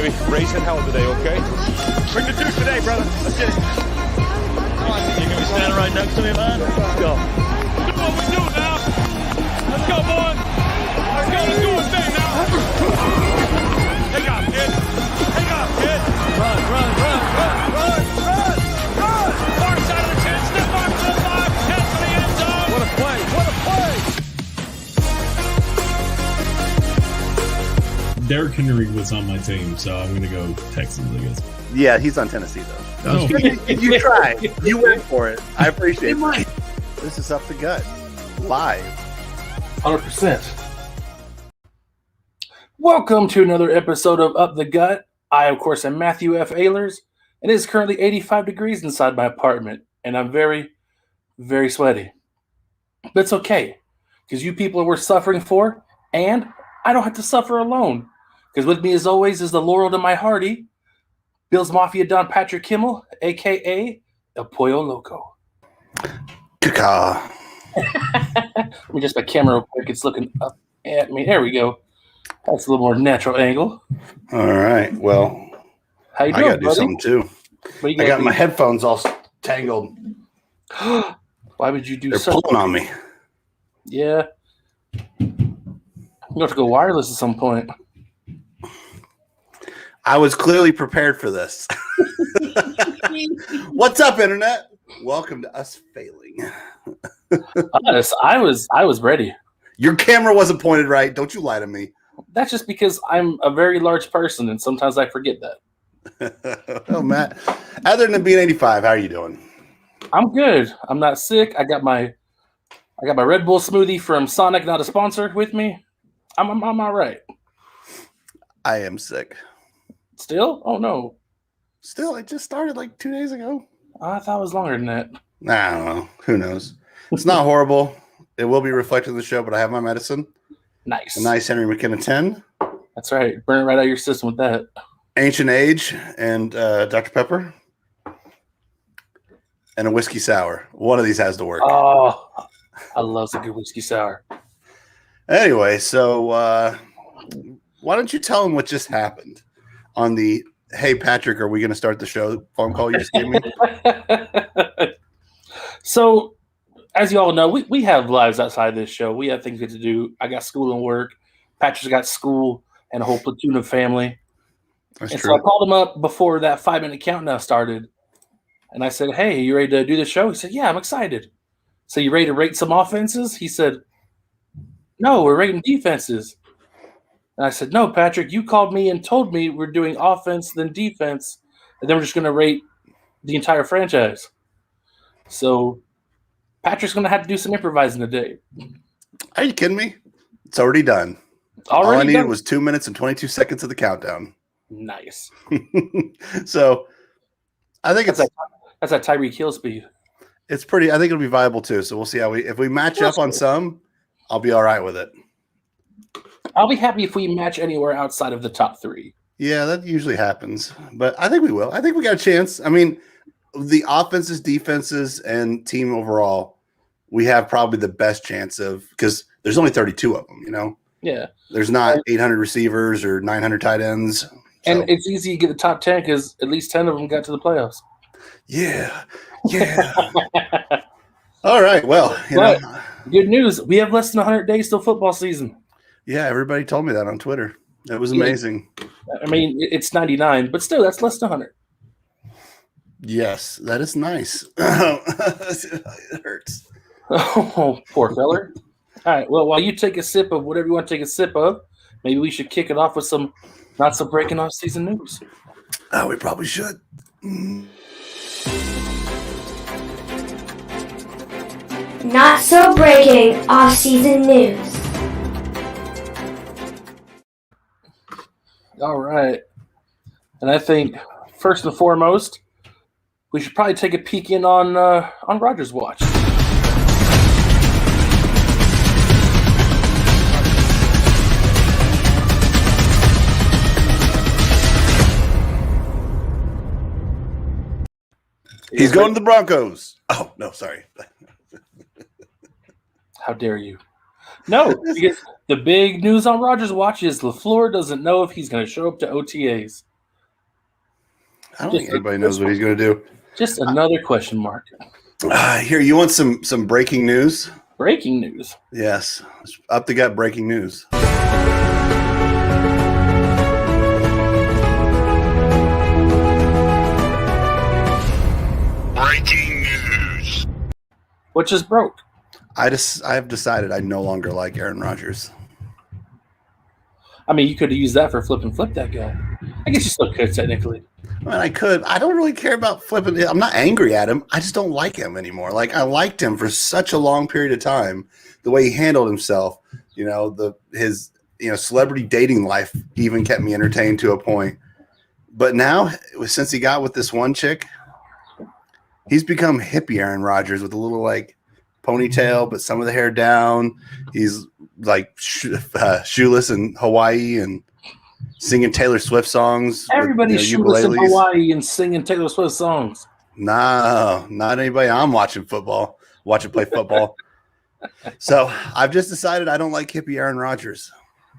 baby. Raising hell today, okay? Bring the juice today, brother. Let's get it. Come on, you gonna be standing right next to me, man? Let's go. Come on, we do it now. Let's go, boys. Let's go. Let's do our thing now. Take off, kid. Take off, kid. Run. Far side of the 10, step back to the 5, 10 to the end zone. What a play. What a play. Derrick Henry was on my team, so I'm going to go Texans, I guess. Yeah, he's on Tennessee, though. Oh. You tried. You went for it. I appreciate it. This is Up the Gut, live. 100%. Welcome to another episode of Up the Gut. I, of course, am Matthew F. Ehlers, and it is currently 85 degrees inside my apartment, and I'm very, very sweaty. But it's okay, because you people are worth suffering for, and I don't have to suffer alone. Because with me, as always, is the Laurel to my Hardy, Bills Mafia Don Patrick Kimmel, a.k.a. El Pollo Loco. Caca. Let me just my camera real quick. It's looking up at me. There we go. That's a little more natural angle. All right. Well, How you I doing, got to do buddy? something, too. What you I got do? my headphones all tangled. Why would you do They're such? pulling on me. Yeah. You have to go wireless at some point. I was clearly prepared for this. What's up, Internet? Welcome to us failing. Honest, I was ready. Your camera wasn't pointed right. Don't you lie to me. That's just because I'm a very large person, and sometimes I forget that. Well, Matt, other than being 85, how are you doing? I'm good. I'm not sick. I got my Red Bull smoothie from Sonic, not a sponsor, with me. I'm all right. I am sick. Still? Oh no. Still, it just started like 2 days ago. I thought it was longer than that. I don't know. Who knows? It's not horrible. It will be reflected in the show, but I have my medicine. Nice. A nice Henry McKenna 10. That's right. Burn it right out of your system with that. Ancient Age and Dr. Pepper. And a whiskey sour. One of these has to work. Oh, I love a good whiskey sour. Anyway, so why don't you tell them what just happened on the "Hey Patrick, are we going to start the show?" phone call you just gave me? So, as you all know, we have lives outside this show. We have things we get to do. I got school and work. Patrick's got school and a whole platoon of family. That's and true. so I called him up before that 5-minute countdown started. And I said, "Hey, you ready to do the show?" He said, "Yeah, I'm excited." "So you ready to rate some offenses?" He said, "No, we're rating defenses." And I said, "No, Patrick, you called me and told me we're doing offense, then defense, and then we're just going to rate the entire franchise." So Patrick's going to have to do some improvising today. Are you kidding me? It's already done. All I needed was 2 minutes and 22 seconds of the countdown. Nice. So I think That's that Tyreek Hill speed. it's pretty. I think it'll be viable too. So we'll see if we match up on some, I'll be all right with it. I'll be happy if we match anywhere outside of the top 3. Yeah, that usually happens, but I think we will. I think we got a chance. I mean, the offenses, defenses, and team overall, we have probably the best chance of, because there's only 32 of them. You know, Yeah. there's not 800 receivers or 900 tight ends. So. And it's easy to get the top 10 because at least 10 of them got to the playoffs. Yeah. All right. Well, you know, good news. We have less than 100 days till football season. yeah, everybody told me that on Twitter. It was amazing. I mean, it's 99, but still, that's less than 100. Yes, that is nice. It hurts. Oh, poor feller. All right. Well, while you take a sip of whatever you want to take a sip of, maybe we should kick it off with some not so breaking off season news. Oh, we probably should. Not so breaking off-season news. All right. And I think first and foremost, we should probably take a peek in on Rogers' watch. He's going to the Broncos. Oh, no, sorry. How dare you? No, because the big news on Rogers' watch is LaFleur doesn't know if he's going to show up to OTAs. I don't think anybody knows what he's going to do. Just another question mark. Here, you want some breaking news? Breaking news. Yes. Up the gut breaking news. Breaking news. What just broke? I have decided I no longer like Aaron Rodgers. I mean, you could have used that for flip that guy. I guess you still could technically. I mean, I could. I don't really care about flipping. I'm not angry at him. I just don't like him anymore. Like, I liked him for such a long period of time. The way he handled himself, his celebrity dating life even kept me entertained to a point. But now, since he got with this one chick, he's become hippie Aaron Rodgers with a little like ponytail, but some of the hair down. He's like shoeless in Hawaii and singing Taylor Swift songs. Everybody's shoeless in Hawaii and singing Taylor Swift songs. No, not anybody. I'm watching play football. So I've just decided I don't like hippie Aaron Rodgers.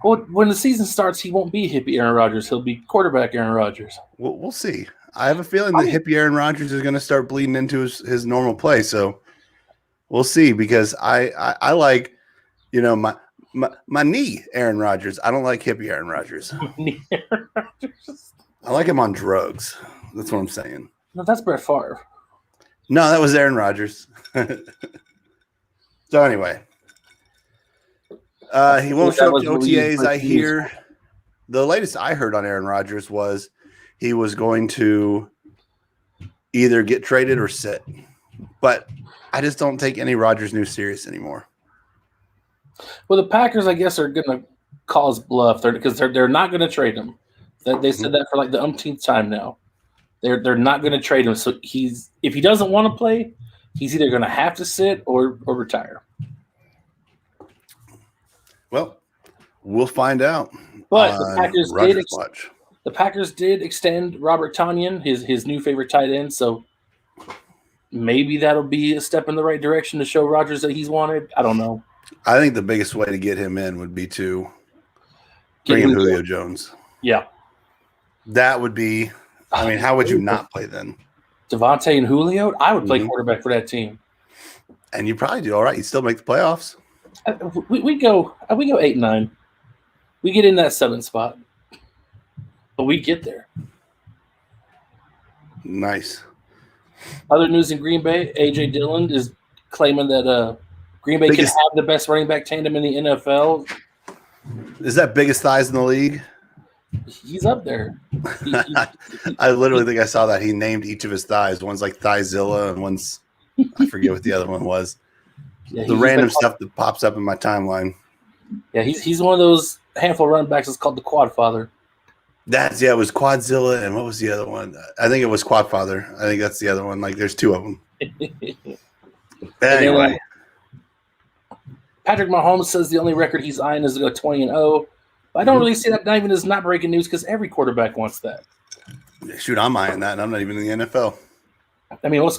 Well, when the season starts, he won't be hippie Aaron Rodgers. He'll be quarterback Aaron Rodgers. We'll see. I have a feeling that hippie Aaron Rodgers is going to start bleeding into his normal play. So we'll see, because I like, my knee Aaron Rodgers. I don't like hippie Aaron Rodgers. I like him on drugs. That's what I'm saying. No, that's Brett Favre. No, that was Aaron Rodgers. So anyway, he won't show up to OTAs. I hear the latest I heard on Aaron Rodgers was he was going to either get traded or sit. But I just don't take any Rodgers news serious anymore. Well, the Packers, I guess, are going to call his bluff because they're not going to trade him. They said that for like the umpteenth time now. They're not going to trade him. So if he doesn't want to play, he's either going to have to sit or retire. Well, we'll find out. But the Packers did extend Robert Tonyan, his new favorite tight end. So maybe that'll be a step in the right direction to show Rodgers that he's wanted. I don't know. I think the biggest way to get him in would be to bring in Julio Jones. Yeah. That would be – I mean, how would you not play then? Devontae and Julio? I would play quarterback for that team. And you probably do all right. You still make the playoffs. We go 8-9. We get in that 7th spot. But we get there. Nice. Other news in Green Bay, A.J. Dillon is claiming that Green Bay can have the best running back tandem in the NFL. Is that biggest thighs in the league? He's up there. I literally think I saw that. He named each of his thighs. One's like Thighzilla and one's – I forget what the other one was. Yeah, the random stuff that pops up in my timeline. Yeah, he's one of those handful of running backs that's called the Quad Father. It was Quadzilla, and what was the other one? I think it was Quad Father. I think that's the other one. Like, there's two of them. Anyway. Patrick Mahomes says the only record he's eyeing is to go 20-0. But I don't really see that not even as not breaking news because every quarterback wants that. Shoot, I'm eyeing that, and I'm not even in the NFL. I mean,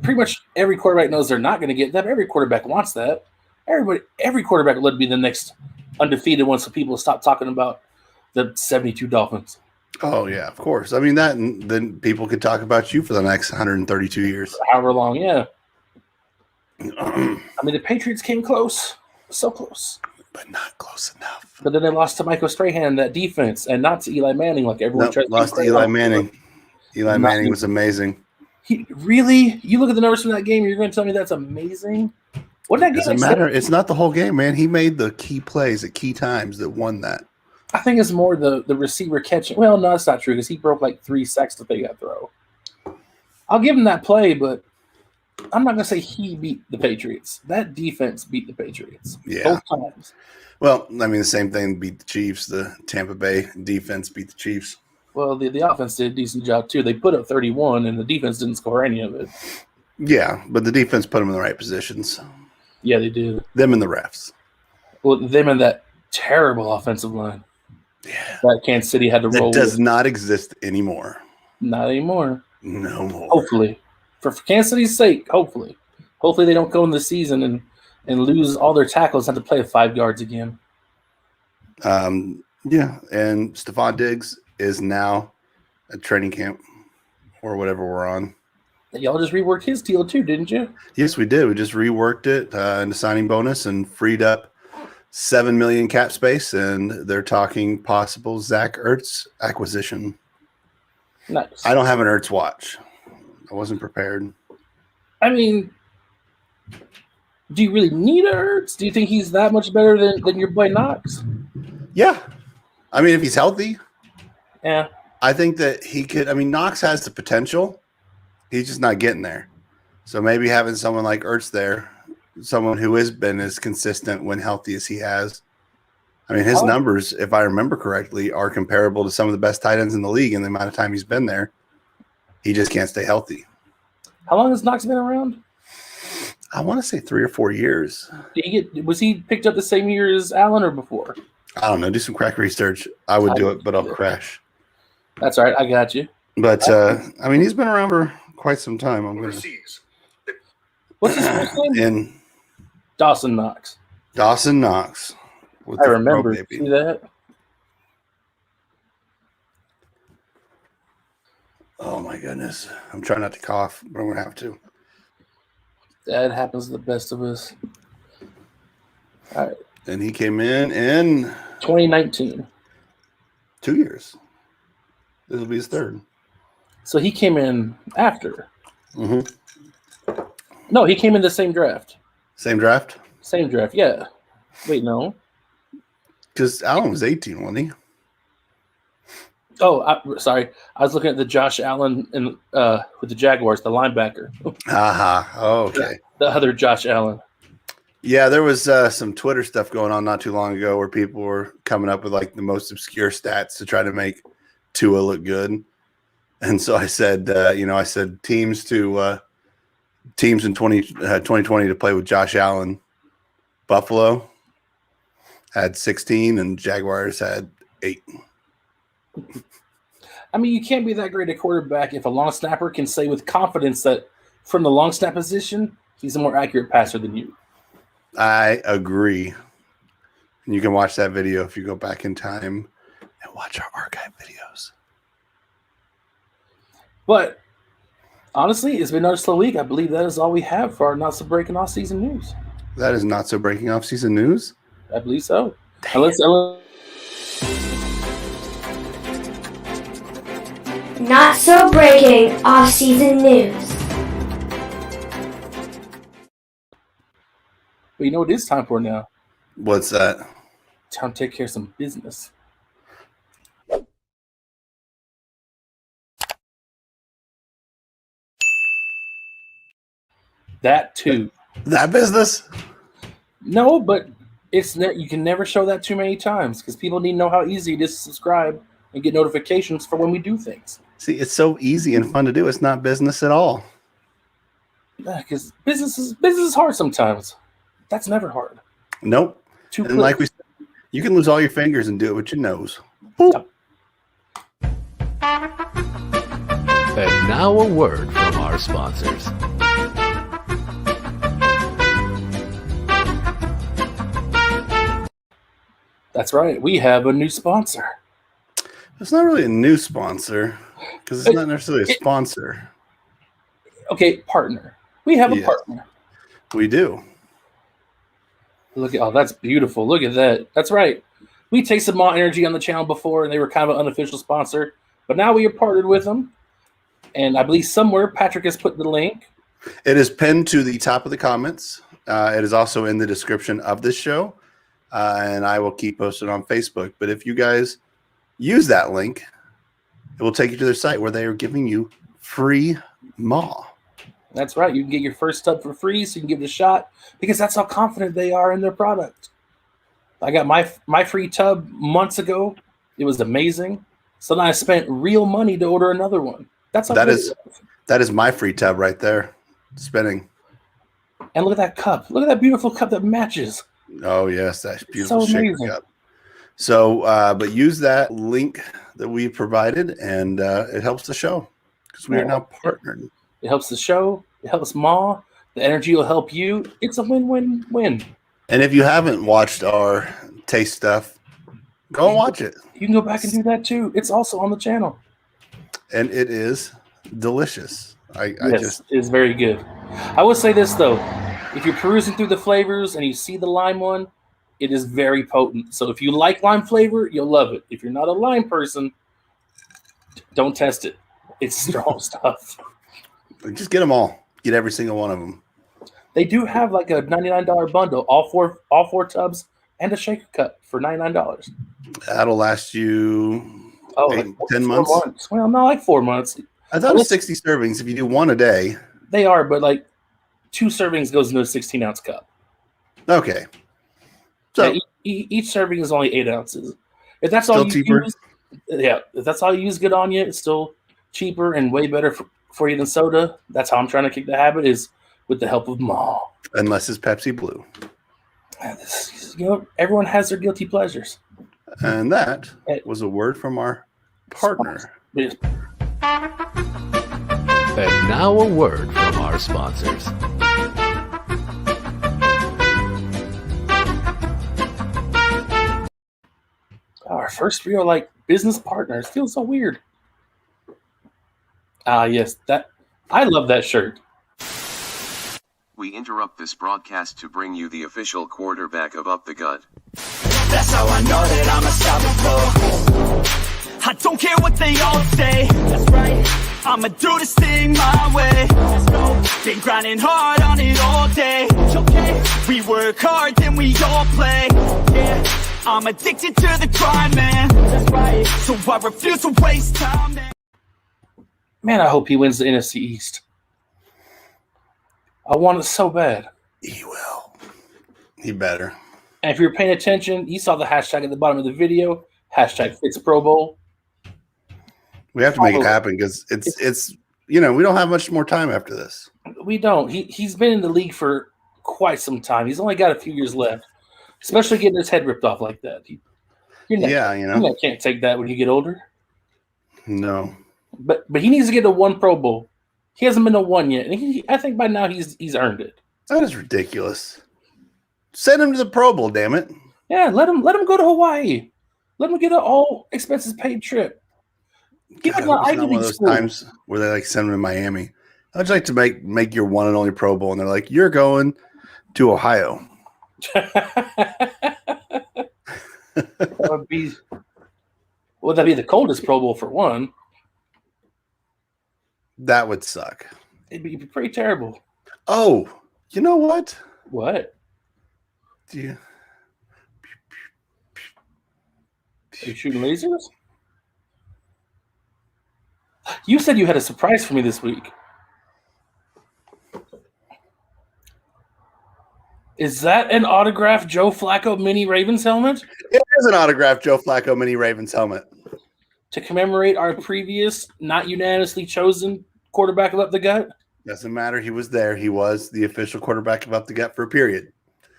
pretty much every quarterback knows they're not going to get that. Every quarterback wants that. Every quarterback would be the next undefeated one, so people stop talking about the 72 Dolphins. Oh, yeah, of course. I mean, that, and then people could talk about you for the next 132 years. However long, yeah. I mean, the Patriots came close. So close. But not close enough. But then they lost to Michael Strahan, that defense, and not to Eli Manning like everyone tried to lost to Eli Manning. Eli Manning was amazing. Really? You look at the numbers from that game, and you're going to tell me that's amazing? What did that game doesn't matter. It's not the whole game, man. He made the key plays at key times that won that. I think it's more the receiver catching. Well, no, that's not true because he broke like 3 sacks to take that throw. I'll give him that play, but I'm not going to say he beat the Patriots. That defense beat the Patriots. Yeah. Both times. Well, I mean, the same thing beat the Chiefs. The Tampa Bay defense beat the Chiefs. Well, the offense did a decent job, too. They put up 31, and the defense didn't score any of it. Yeah, but the defense put them in the right positions. Yeah, they did. Them and the refs. Well, them and that terrible offensive line. Yeah. That Kansas City had to roll. That does not exist anymore. Not anymore. No more. Hopefully. For Kansas City's sake, hopefully. Hopefully they don't go in the season and lose all their tackles and have to play 5 yards again. Yeah, and Stephon Diggs is now at training camp. or whatever we're on. Y'all just reworked his deal too, didn't you? Yes, we did. We just reworked it into signing bonus and freed up $7 million cap space, and they're talking possible Zach Ertz acquisition. Nice. I don't have an Ertz watch. I wasn't prepared. I mean, do you really need a Ertz? Do you think he's that much better than your boy Knox? Yeah. I mean, if he's healthy, Yeah. I think that he could. I mean, Knox has the potential. He's just not getting there. So maybe having someone like Ertz there, someone who has been as consistent when healthy as he has. I mean, his numbers, if I remember correctly, are comparable to some of the best tight ends in the league in the amount of time he's been there. He just can't stay healthy. How long has Knox been around? I want to say 3 or 4 years. Was he picked up the same year as Allen or before? I don't know. Do some crack research. I would do it, but I'll crash. That's all right. I got you. But, I mean, he's been around for quite some time. What's his first name? Dawson Knox. Dawson Knox. I remember. See that? Oh, my goodness. I'm trying not to cough, but I'm going to have to. That happens to the best of us. All right. And he came in 2019. 2 years. This will be his third. So he came in after. Mm-hmm. No, he came in the same draft. Same draft? Same draft, yeah. Wait, no. Because Allen was 18, wasn't he? Oh, sorry. I was looking at the Josh Allen with the Jaguars, the linebacker. Aha. Oh, okay. The other Josh Allen. Yeah, there was some Twitter stuff going on not too long ago where people were coming up with like the most obscure stats to try to make Tua look good. And so I said, I said teams in 2020 to play with Josh Allen. Buffalo had 16 and Jaguars had 8. I mean, you can't be that great a quarterback if a long snapper can say with confidence that from the long snap position, he's a more accurate passer than you. I agree. And you can watch that video if you go back in time and watch our archive videos. But honestly, it's been another slow week. I believe that is all we have for our not so breaking off season news. That is not so breaking off season news. I believe so. Not so breaking off season news. But you know what it is time for now? What's that? Time to take care of some business. That too. That business? No, but you can never show that too many times because people need to know how easy it is to subscribe and get notifications for when we do things. See, it's so easy and fun to do. It's not business at all. Yeah, because business is hard sometimes. That's never hard. Nope. And like we said, you can lose all your fingers and do it with your nose. Boop. Yep. And now a word from our sponsors. That's right. We have a new sponsor. It's not really a new sponsor because it's not necessarily a sponsor. Okay, partner. We have a partner. We do. That's beautiful. Look at that. That's right. We tasted Malt Energy on the channel before, and they were kind of an unofficial sponsor. But now we are partnered with them. And I believe somewhere Patrick has put the link. It is pinned to the top of the comments. It is also in the description of this show. And I will keep posted on Facebook. But if you guys use that link, it will take you to their site where they are giving you free maw. That's right. You can get your first tub for free, so you can give it a shot because that's how confident they are in their product. I got my free tub months ago. It was amazing. So now I spent real money to order another one. That's how that is my free tub right there, spinning. And look at that cup. Look at that beautiful cup that matches. Oh yes, that's beautiful. So amazing. Shaker cup. So, but use that link that we provided, and it helps the show because we are now partnered. It helps the show. It helps Ma. The energy will help you. It's a win-win-win. And if you haven't watched our taste stuff, go and watch it. You can go back and do that too. It's also on the channel. And it is delicious. Yes, it's very good. I will say this though, if you're perusing through the flavors and you see the lime one, it is very potent. So if you like lime flavor, you'll love it. If you're not a lime person, don't test it. It's strong stuff. Just get them all. Get every single one of them. They do have like a $99 bundle, all four tubs and a shaker cup for $99. That'll last you 10 months. Well, not like 4 months. I thought it was 60 servings if you do one a day. They are, but like 2 servings goes into a 16-ounce cup. Okay. So each serving is only 8 ounces. If that's all you cheaper. use, if that's all you use, good on you. It's still cheaper and way better for you than soda. That's how I'm trying to kick the habit, is with the help of Mom. Unless it's Pepsi Blue. Everyone has their guilty pleasures. And that was a word from our partner. And now a word from our sponsors. Our first real business partners feels so weird. Yes, I love that shirt. We interrupt this broadcast to bring you the official quarterback of Up the Gut. That's how I know that I'm unstoppable. I don't care what they all say. That's right. I'ma do this thing my way. Let's go. Been grinding hard on it all day. It's okay. We work hard, then we all play. Yeah. I'm addicted to the grind, man. That's right. So I refuse to waste time, man. Man, I hope he wins the NFC East. I want it so bad. He will. He better. And if you're paying attention, you saw the hashtag at the bottom of the video. Hashtag Fitz Pro Bowl. We have to make it happen because it's we don't have much more time after this. We don't. He's been in the league for quite some time. He's only got a few years left, especially getting his head ripped off like that. You can't take that when you get older. No. But he needs to get to one Pro Bowl. He hasn't been to one yet, and I think by now he's earned it. That is ridiculous. Send him to the Pro Bowl, damn it. Yeah, let him go to Hawaii. Let him get an all expenses paid trip. Give him one of those times where they send him to Miami. I'd like to make your one and only Pro Bowl, and they're like, you're going to Ohio. That'd be the coldest Pro Bowl for one. That would suck. It'd be pretty terrible. Oh, you know what? What? Do you? Are you shooting lasers? You said you had a surprise for me this week. Is that an autographed Joe Flacco mini Ravens helmet? It is an autographed Joe Flacco mini Ravens helmet. To commemorate our previous, not unanimously chosen quarterback of Up the Gut? Doesn't matter. He was there. He was the official quarterback of Up the Gut for a period.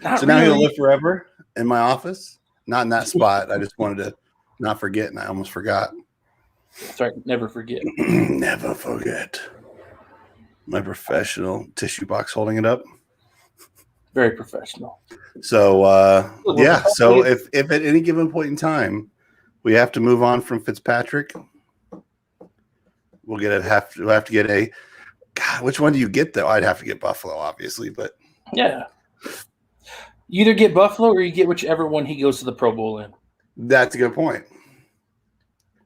Now he'll live forever in my office. Not in that spot. I just wanted to not forget, and I almost forgot. That's right. Never forget. Never forget. My professional tissue box holding it up. Very professional. So, So if at any given point in time we have to move on from Fitzpatrick, we'll have to get a. God, which one do you get though? I'd have to get Buffalo, obviously, but yeah. You either get Buffalo or you get whichever one he goes to the Pro Bowl in. That's a good point.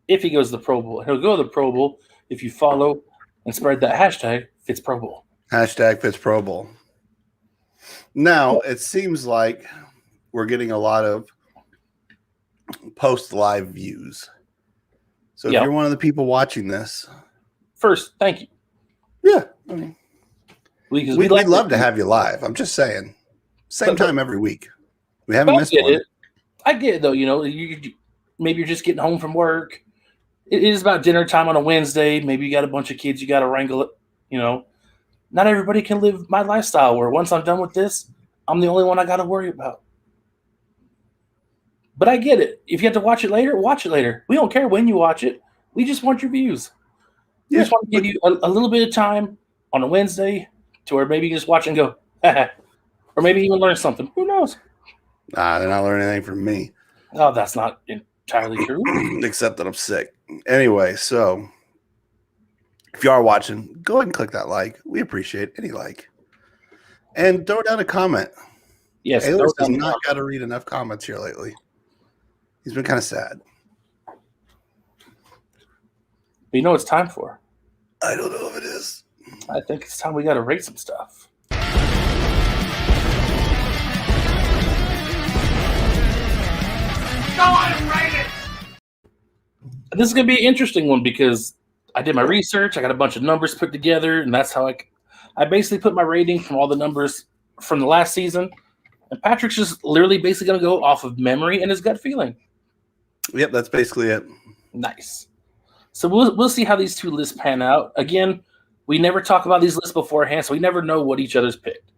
If he goes to the Pro Bowl, he'll go to the Pro Bowl if you follow and spread that hashtag Fitz Pro Bowl. Hashtag Fitz Pro Bowl. Now it seems like we're getting a lot of post live views. So if you're one of the people watching this, first, thank you. Yeah, I mean, we'd love to have you live. I'm just saying, same time every week. We haven't missed one. I get it though. Maybe you're just getting home from work. It is about dinner time on a Wednesday. Maybe you got a bunch of kids you got to wrangle it. Not everybody can live my lifestyle where once I'm done with this, I'm the only one I got to worry about. But I get it. If you have to watch it later, watch it later. We don't care when you watch it. We just want your views. We just want to give you a little bit of time on a Wednesday to where maybe you just watch and go, or maybe even learn something. Who knows? Nah, they're not learning anything from me. Oh, that's not entirely true. Except that I'm sick. Anyway, so If you are watching, go ahead and click that like. We appreciate any like. And throw down a comment. Yes, Ayler's has not got to read enough comments here lately. He's been kind of sad. But you know what it's time for? I don't know if it is. I think it's time we got to rate some stuff. Go on and rate it! This is going to be an interesting one because I did my research. I got a bunch of numbers put together, and that's how I basically put my rating from all the numbers from the last season. And Patrick's just literally basically going to go off of memory and his gut feeling. Yep, that's basically it. Nice. So we'll see how these two lists pan out. Again, we never talk about these lists beforehand, so we never know what each other's picked.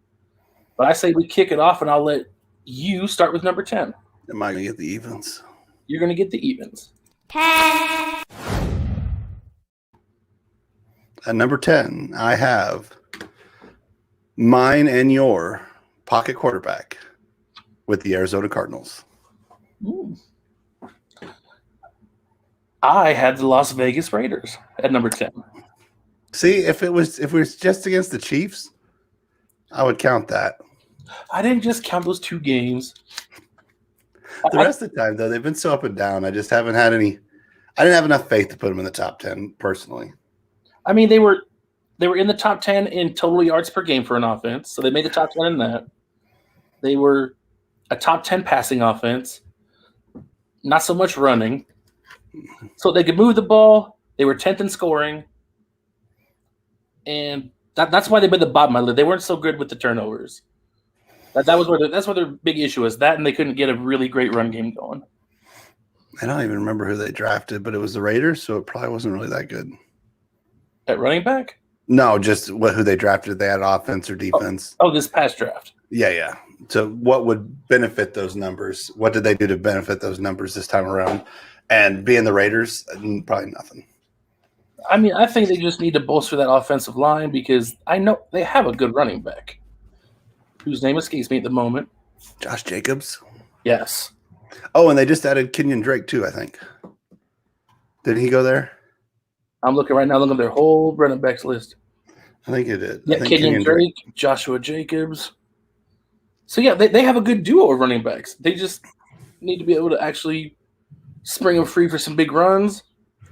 But I say we kick it off, and I'll let you start with number 10. Am I going to get the evens? You're going to get the evens. 10. At number 10, I have mine and your pocket quarterback with the Arizona Cardinals. Ooh. I had the Las Vegas Raiders at number 10. See, if it was just against the Chiefs, I would count that. I didn't just count those two games. The rest of the time, though, they've been so up and down. I just haven't had any. I didn't have enough faith to put them in the top 10 personally. I mean, they were in the top 10 in total yards per game for an offense, so they made the top 10 in that. They were a top 10 passing offense, not so much running. So they could move the ball. They were 10th in scoring, and that's why they made the bottom of my list. They weren't so good with the turnovers. That's where their big issue is. That, and they couldn't get a really great run game going. I don't even remember who they drafted, but it was the Raiders, so it probably wasn't really that good. At running back? No, just who they drafted. They had offense or defense. Oh, this past draft. Yeah. So what would benefit those numbers? What did they do to benefit those numbers this time around? And being the Raiders, probably nothing. I mean, I think they just need to bolster that offensive line because I know they have a good running back whose name escapes me at the moment. Josh Jacobs? Yes. Oh, and they just added Kenyon Drake too, I think. Did he go there? I'm looking right now, looking at their whole running backs list. I think it did. Yeah, Kenyon Drake, Joshua Jacobs. So, yeah, they have a good duo of running backs. They just need to be able to actually spring them free for some big runs.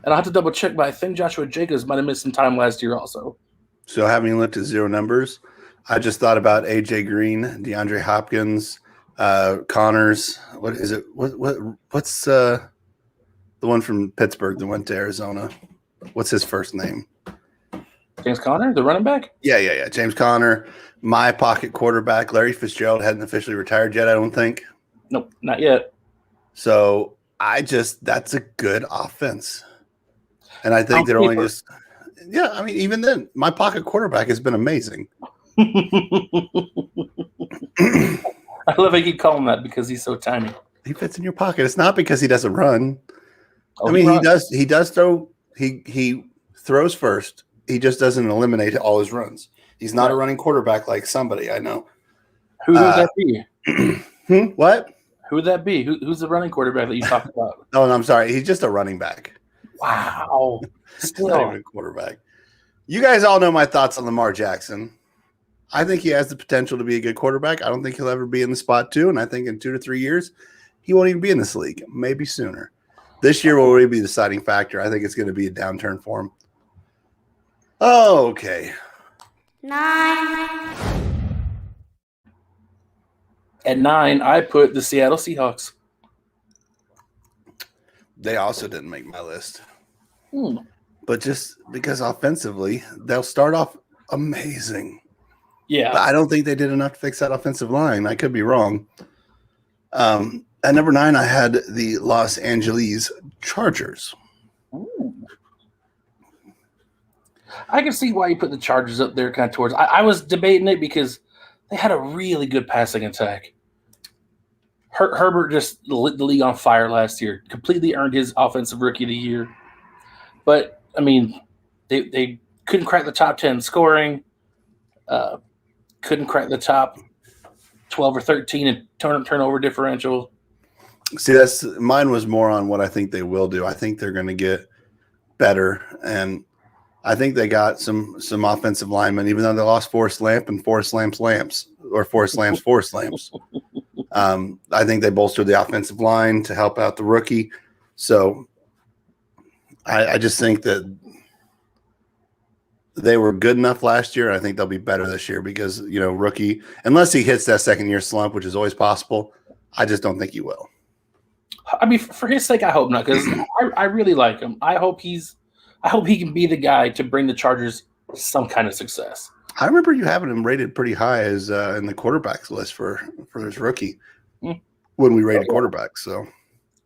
And I'll have to double check, but I think Joshua Jacobs might have missed some time last year also. So having looked at zero numbers, I just thought about AJ Green, DeAndre Hopkins, Connors. What is it? What's the one from Pittsburgh that went to Arizona? What's his first name? James Conner, the running back? Yeah. James Conner, my pocket quarterback. Larry Fitzgerald hadn't officially retired yet, I don't think. Nope, not yet. So that's a good offense. And I think they're only just – yeah, I mean, even then, my pocket quarterback has been amazing. I love how you keep calling that because he's so tiny. He fits in your pocket. It's not because he doesn't run. Oh, I mean, he does throw – he throws first. He just doesn't eliminate all his runs. He's not a running quarterback like somebody I know. Who would that be? What? Who would that be? Who's the running quarterback that you talked about? Oh, no, I'm sorry. He's just a running back. Wow. Still not even a quarterback. You guys all know my thoughts on Lamar Jackson. I think he has the potential to be a good quarterback. I don't think he'll ever be in the spot 2, and I think in 2 to 3 years, he won't even be in this league. Maybe sooner. This year will really be the deciding factor. I think it's going to be a downturn for him. Oh, okay. 9. At 9, I put the Seattle Seahawks. They also didn't make my list. But just because offensively, they'll start off amazing. Yeah. But I don't think they did enough to fix that offensive line. I could be wrong. At number 9, I had the Los Angeles Chargers. Ooh. I can see why you put the Chargers up there kind of towards. I was debating it because they had a really good passing attack. Herbert just lit the league on fire last year. Completely earned his offensive rookie of the year. But, I mean, they couldn't crack the top 10 scoring. Couldn't crack the top 12 or 13 in turnover differential. See, mine was more on what I think they will do. I think they're going to get better. And I think they got some offensive linemen, even though they lost Forrest Lamp and Forrest Lamp's Lamps, or Forrest Lamp's Forrest Lamps. I think they bolstered the offensive line to help out the rookie. So I just think that they were good enough last year. I think they'll be better this year because, rookie, unless he hits that second-year slump, which is always possible, I just don't think he will. I mean, for his sake, I hope not, because I really like him. I hope he can be the guy to bring the Chargers some kind of success. I remember you having him rated pretty high as in the quarterbacks list for his rookie when we rated quarterbacks. So,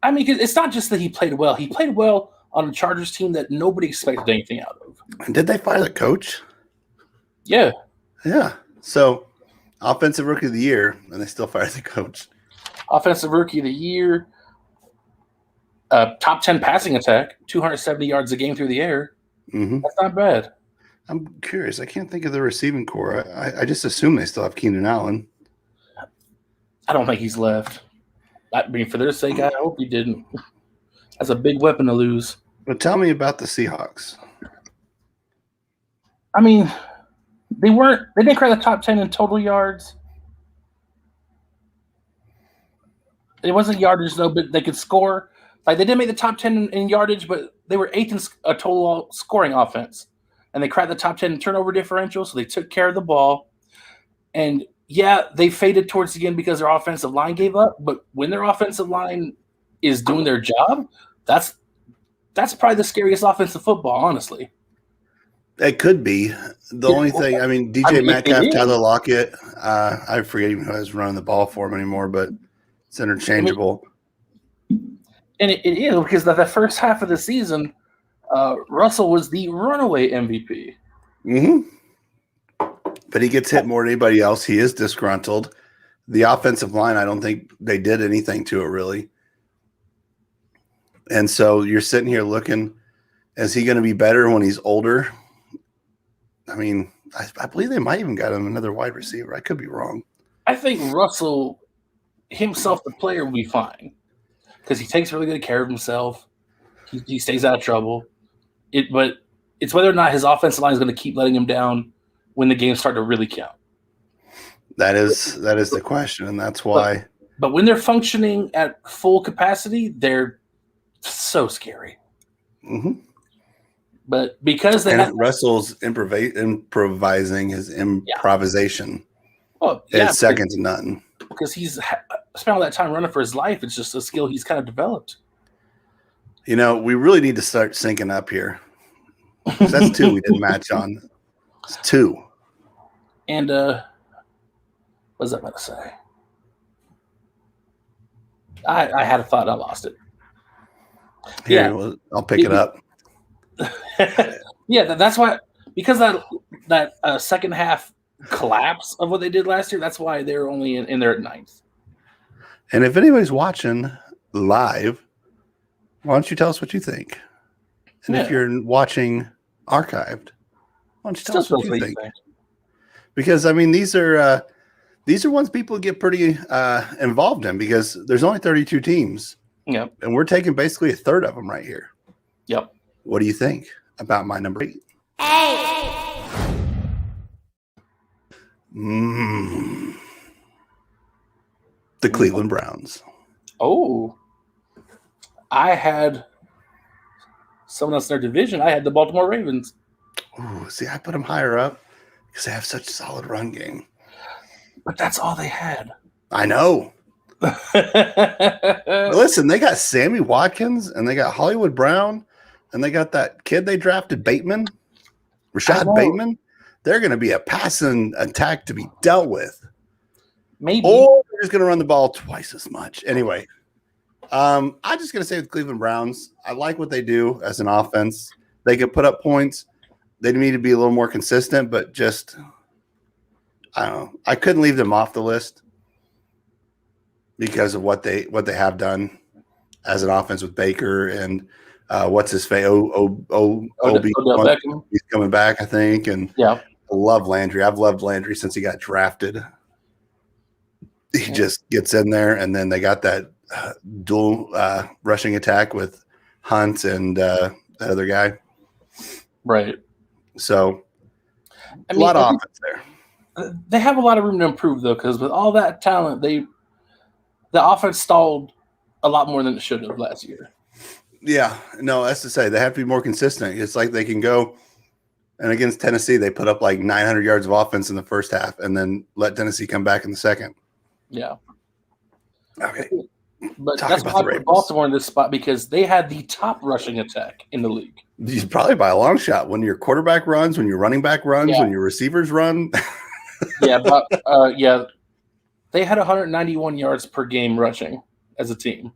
I mean, it's not just that he played well. He played well on a Chargers team that nobody expected anything out of. And did they fire the coach? Yeah. Yeah. So, offensive rookie of the year, and they still fired the coach. Offensive rookie of the year, top 10 passing attack, 270 yards a game through the air. Mm-hmm. That's not bad. I'm curious. I can't think of the receiving core. I just assume they still have Keenan Allen. I don't think he's left. I mean, for their sake, I hope he didn't. That's a big weapon to lose. But tell me about the Seahawks. I mean, they didn't crack the top 10 in total yards. It wasn't yardage, though, but they could score. Like, they didn't make the top 10 in yardage, but they were 8th in a total scoring offense. And they cracked the top 10 in turnover differential, so they took care of the ball. And, yeah, they faded towards the end because their offensive line gave up. But when their offensive line is doing their job, that's probably the scariest offensive football, honestly. It could be. The only thing, DJ Metcalf, Tyler Lockett, I forget even who I was running the ball for him anymore, but it's interchangeable. And it is, because the first half of the season, Russell was the runaway MVP. Mm-hmm. But he gets hit more than anybody else. He is disgruntled. The offensive line, I don't think they did anything to it, really. And so you're sitting here looking, is he going to be better when he's older? I mean, I believe they might even got him another wide receiver. I could be wrong. I think Russell himself, the player, will be fine because he takes really good care of himself. He stays out of trouble. But it's whether or not his offensive line is going to keep letting him down when the games start to really count. That is the question, and that's why. But when they're functioning at full capacity, they're so scary. Mm-hmm. But because Russell's improvising his improvisation, it's second to none. Because he's spent all that time running for his life. It's just a skill he's kind of developed. We really need to start syncing up here. That's 2 we didn't match on. It's 2. And what was I about to say? I had a thought. I lost it. Here, I'll pick it up. Yeah, that's why, because that second half collapse of what they did last year, that's why they're only in there at 9th. And if anybody's watching live, why don't you tell us what you think? And if you're watching archived, why don't you tell us what you think? Because these are ones people get pretty involved in because there's only 32 teams. Yep. And we're taking basically a third of them right here. Yep. What do you think about my number 8? The Cleveland Browns. Oh. I had someone else in their division. I had the Baltimore Ravens. Oh, see, I put them higher up because they have such a solid run game. But that's all they had. I know. Listen, they got Sammy Watkins and they got Hollywood Brown and they got that kid they drafted, Rashad Bateman. They're going to be a passing attack to be dealt with. Maybe. Or they're just going to run the ball twice as much. Anyway, I'm just going to say with Cleveland Browns, I like what they do as an offense. They can put up points. They need to be a little more consistent, but just, I don't know. I couldn't leave them off the list because of what they have done as an offense with Baker and what's his face? Odell Beckham. He's coming back, I think. And I love Landry. I've loved Landry since he got drafted. He just gets in there, and then they got that dual rushing attack with Hunt and that other guy. Right. So I a mean, lot of offense there. They have a lot of room to improve, though, because with all that talent, the offense stalled a lot more than it should have last year. Yeah, no, that's to say they have to be more consistent. It's like they can go, and against Tennessee, they put up like 900 yards of offense in the first half, and then let Tennessee come back in the second. Yeah. Okay. But that's why I put Baltimore in this spot, because they had the top rushing attack in the league. He's probably by a long shot. When your quarterback runs, when your running back runs, when your receivers run. Yeah, but they had 191 yards per game rushing as a team.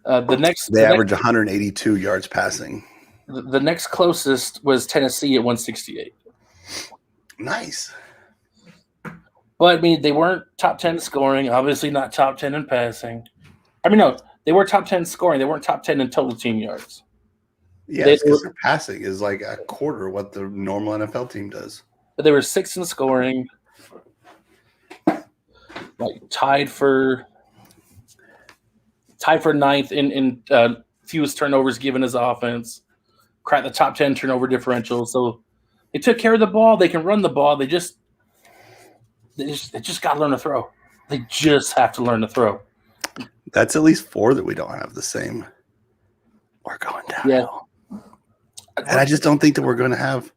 They average 182 yards passing. The next closest was Tennessee at 168. Nice. But I mean, they weren't top 10 scoring. Obviously, not top 10 in passing. I mean, no, they were top 10 scoring. They weren't top 10 in total team yards. Yes, because their passing is like a quarter what the normal NFL team does. But they were 6th in scoring, like tied for 9th in fewest turnovers given as offense. Cracked the top 10 turnover differential. So they took care of the ball. They can run the ball. They just got to learn to throw. They just have to learn to throw. That's at least 4 that we don't have the same. We're going downhill. Yeah. And I just don't think that we're going to have.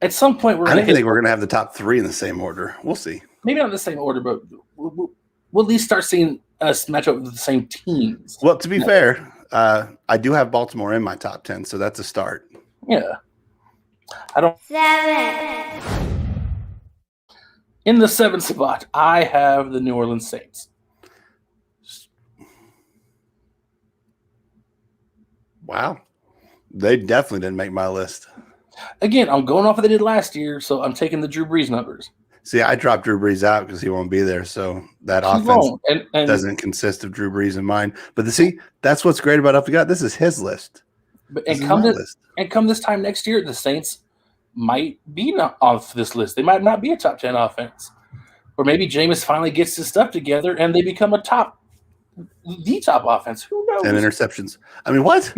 At some point, I don't think we're going to have the top 3 in the same order. We'll see. Maybe not in the same order, but we'll at least start seeing us match up with the same teams. Well, to be fair, I do have Baltimore in my top 10, so that's a start. Yeah. I don't. 7. In the 7th spot, I have the New Orleans Saints. Wow. They definitely didn't make my list. Again, I'm going off what they did last year, so I'm taking the Drew Brees numbers. See, I dropped Drew Brees out because he won't be there, so that offense doesn't consist of Drew Brees in mine. But see, that's what's great about Up to God. This is his list. Come this time next year, the Saints might be not off this list. They might not be a top 10 offense. Or maybe Jameis finally gets his stuff together and they become the top offense. Who knows? And interceptions. I mean, what?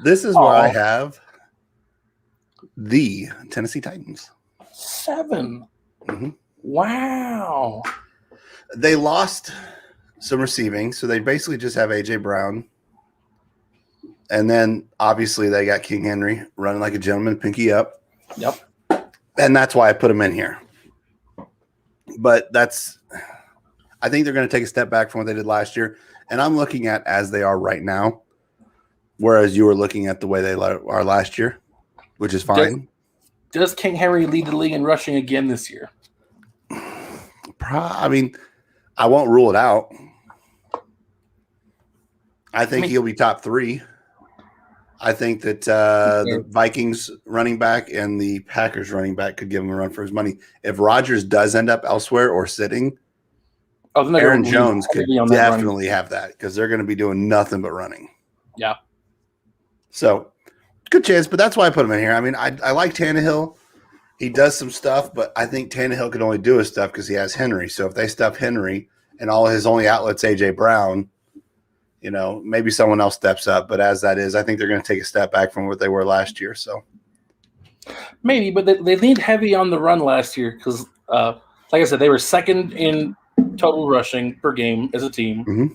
This is where I have the Tennessee Titans. 7. Mm-hmm. Wow. They lost some receiving, so they basically just have A.J. Brown. And then, obviously, they got King Henry running like a gentleman, pinky up. Yep. And that's why I put him in here. But I think they're going to take a step back from what they did last year. And I'm looking at as they are right now, whereas you were looking at the way they are last year, which is fine. Does King Henry lead the league in rushing again this year? I mean, I won't rule it out. I think he'll be top 3. I think that the Vikings running back and the Packers running back could give him a run for his money. If Rodgers does end up elsewhere or sitting, Aaron Jones could definitely have that because they're going to be doing nothing but running. Yeah. So, good chance, but that's why I put him in here. I mean, I like Tannehill. He does some stuff, but I think Tannehill can only do his stuff because he has Henry. So if they stuff Henry and all his only outlets A.J. Brown, maybe someone else steps up. But as that is, I think they're going to take a step back from what they were last year. So maybe, but they leaned heavy on the run last year because, like I said, they were 2nd in total rushing per game as a team. Mm-hmm.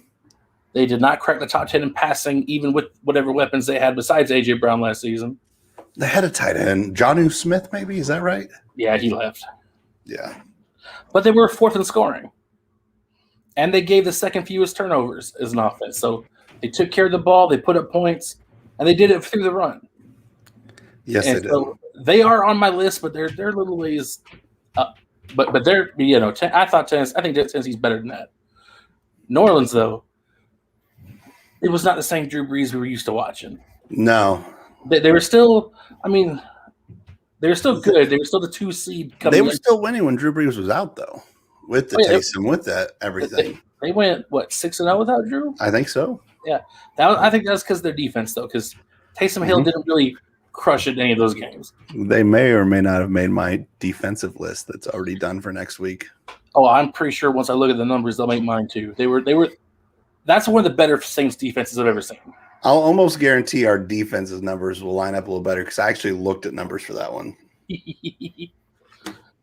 They did not crack the top 10 in passing, even with whatever weapons they had besides A.J. Brown last season. They had a tight end, Jonnu Smith, maybe. Is that right? Yeah, he left. Yeah. But they were 4th in scoring. And they gave the 2nd fewest turnovers as an offense. So they took care of the ball, they put up points, and they did it through the run. Yes, and they did. So they are on my list, but they're a little ways up. But they're, I think Tennessee's better than that. New Orleans, though, it was not the same Drew Brees we were used to watching. No. They were still, they were still good. They were still the 2 seed. They were still winning when Drew Brees was out, though, with the Taysom, with that everything. They went, 6-0 without Drew? I think so. Yeah. I think that's because of their defense, though, because Taysom Hill didn't really crush at any of those games. They may or may not have made my defensive list that's already done for next week. Oh, I'm pretty sure once I look at the numbers, they'll make mine, too. They were. That's one of the better Saints defenses I've ever seen. I'll almost guarantee our defense's numbers will line up a little better because I actually looked at numbers for that one.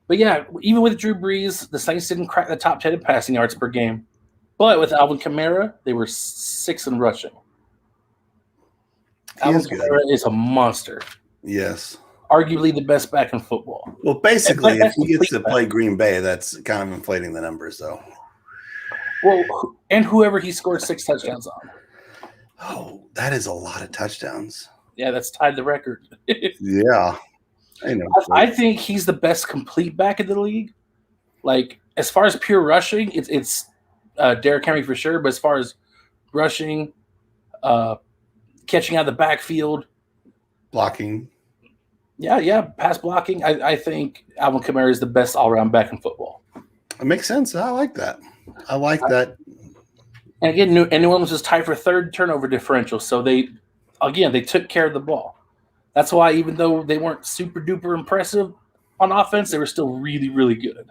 But yeah, even with Drew Brees, the Saints didn't crack the top 10 in passing yards per game. But with Alvin Kamara, they were 6th in rushing. Alvin Kamara is a monster. Yes. Arguably the best back in football. Well, basically, if he gets to play Green Bay, that's kind of inflating the numbers, though. Well, and whoever he scored 6 touchdowns on. Oh, that is a lot of touchdowns. Yeah, that's tied the record. Yeah. I think he's the best complete back in the league. Like, as far as pure rushing, it's Derrick Henry for sure. But as far as rushing, catching out of the backfield, blocking. Yeah, pass blocking. I think Alvin Kamara is the best all-around back in football. It makes sense. I like that. I like that. And again, New Orleans was tied for 3rd turnover differential. So they took care of the ball. That's why even though they weren't super duper impressive on offense, they were still really, really good.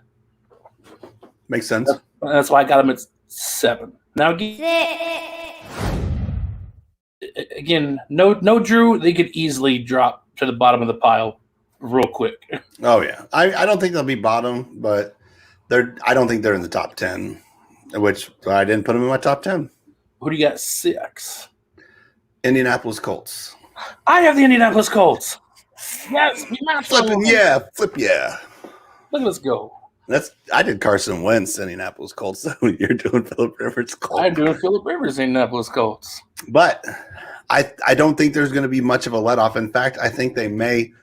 Makes sense. That's why I got them at 7. Now again, no Drew, they could easily drop to the bottom of the pile real quick. Oh yeah. I don't think they'll be bottom, but I don't think they're in the top 10, which I didn't put them in my top 10. Who do you got 6? Indianapolis Colts. I have the Indianapolis Colts. Yes, flip yeah. Look at us go. I did Carson Wentz, Indianapolis Colts. So you're doing Phillip Rivers Colts. I'm doing Phillip Rivers, Indianapolis Colts. But I don't think there's going to be much of a let-off. In fact, I think they may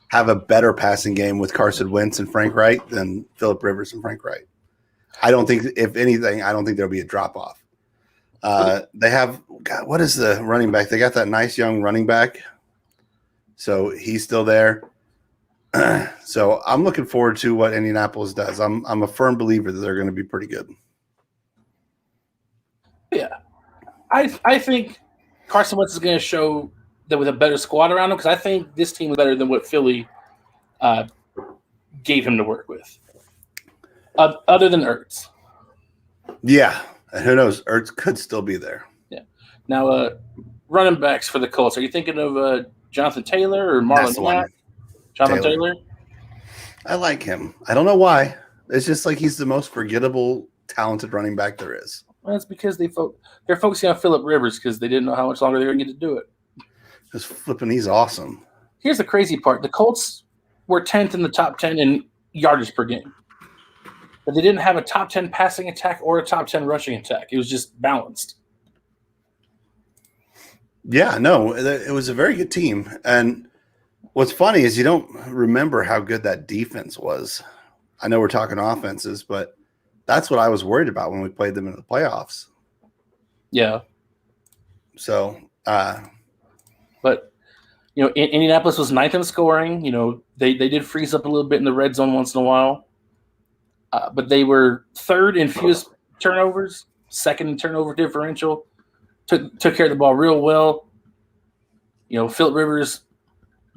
have a better passing game with Carson Wentz and Frank Wright than Phillip Rivers and Frank Wright. I don't think, if anything, there'll be a drop-off. They have, God, what is the running back? They got that nice young running back. So he's still there. So I'm looking forward to what Indianapolis does. I'm a firm believer that they're going to be pretty good. Yeah. I think Carson Wentz is going to show that with a better squad around him, because I think this team is better than what Philly gave him to work with. Other than Ertz. Yeah. And who knows? Ertz could still be there. Yeah. Now, running backs for the Colts. Are you thinking of Jonathan Taylor or Marlon Mack? Jonathan Taylor. I like him. I don't know why. It's just like he's the most forgettable, talented running back there is. Well, that's because they're focusing on Phillip Rivers because they didn't know how much longer they were going to get to do it. Just flipping, he's awesome. Here's the crazy part. The Colts were 10th in the top 10 in yardage per game. But they didn't have a top 10 passing attack or a top 10 rushing attack. It was just balanced. Yeah, no, it was a very good team. And what's funny is you don't remember how good that defense was. I know we're talking offenses, but that's what I was worried about when we played them in the playoffs. Yeah. So, but, Indianapolis was 9th in scoring. They did freeze up a little bit in the red zone once in a while. But they were 3rd in fewest turnovers, 2nd in turnover differential. Took care of the ball real well. Phillip Rivers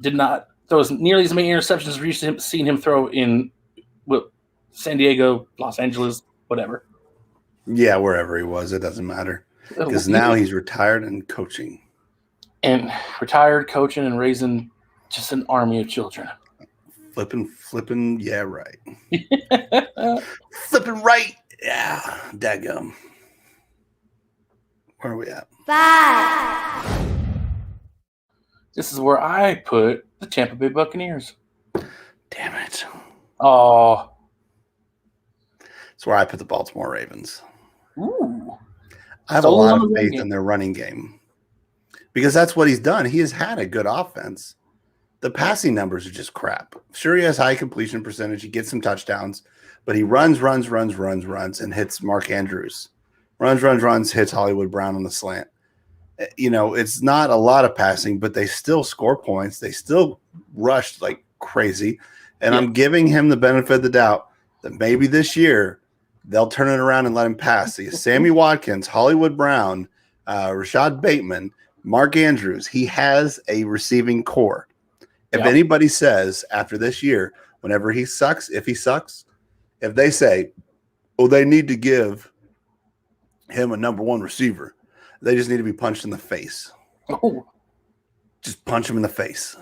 did not throw nearly as many interceptions as we used to seeing him throw in San Diego, Los Angeles, whatever. Yeah, wherever he was, it doesn't matter. Because now he's retired and coaching. And retired, coaching, and raising just an army of children. Flipping, yeah, right. Flipping right. Yeah, daggum. Where are we at? 5. This is where I put the Tampa Bay Buccaneers. Damn it. Oh. It's where I put the Baltimore Ravens. Ooh. I have a lot of faith in their running game. Because that's what he's done. He has had a good offense. The passing numbers are just crap. Sure, he has high completion percentage. He gets some touchdowns. But he runs, and hits Mark Andrews. Runs, hits Hollywood Brown on the slant. It's not a lot of passing, but they still score points. They still rushed like crazy. And I'm giving him the benefit of the doubt that maybe this year they'll turn it around and let him pass. See, Sammy Watkins, Hollywood Brown, Rashad Bateman, Mark Andrews. He has a receiving core. If anybody says after this year, whenever he sucks, if they say, oh, they need to give him a number 1 receiver, they just need to be punched in the face. Oh, just punch him in the face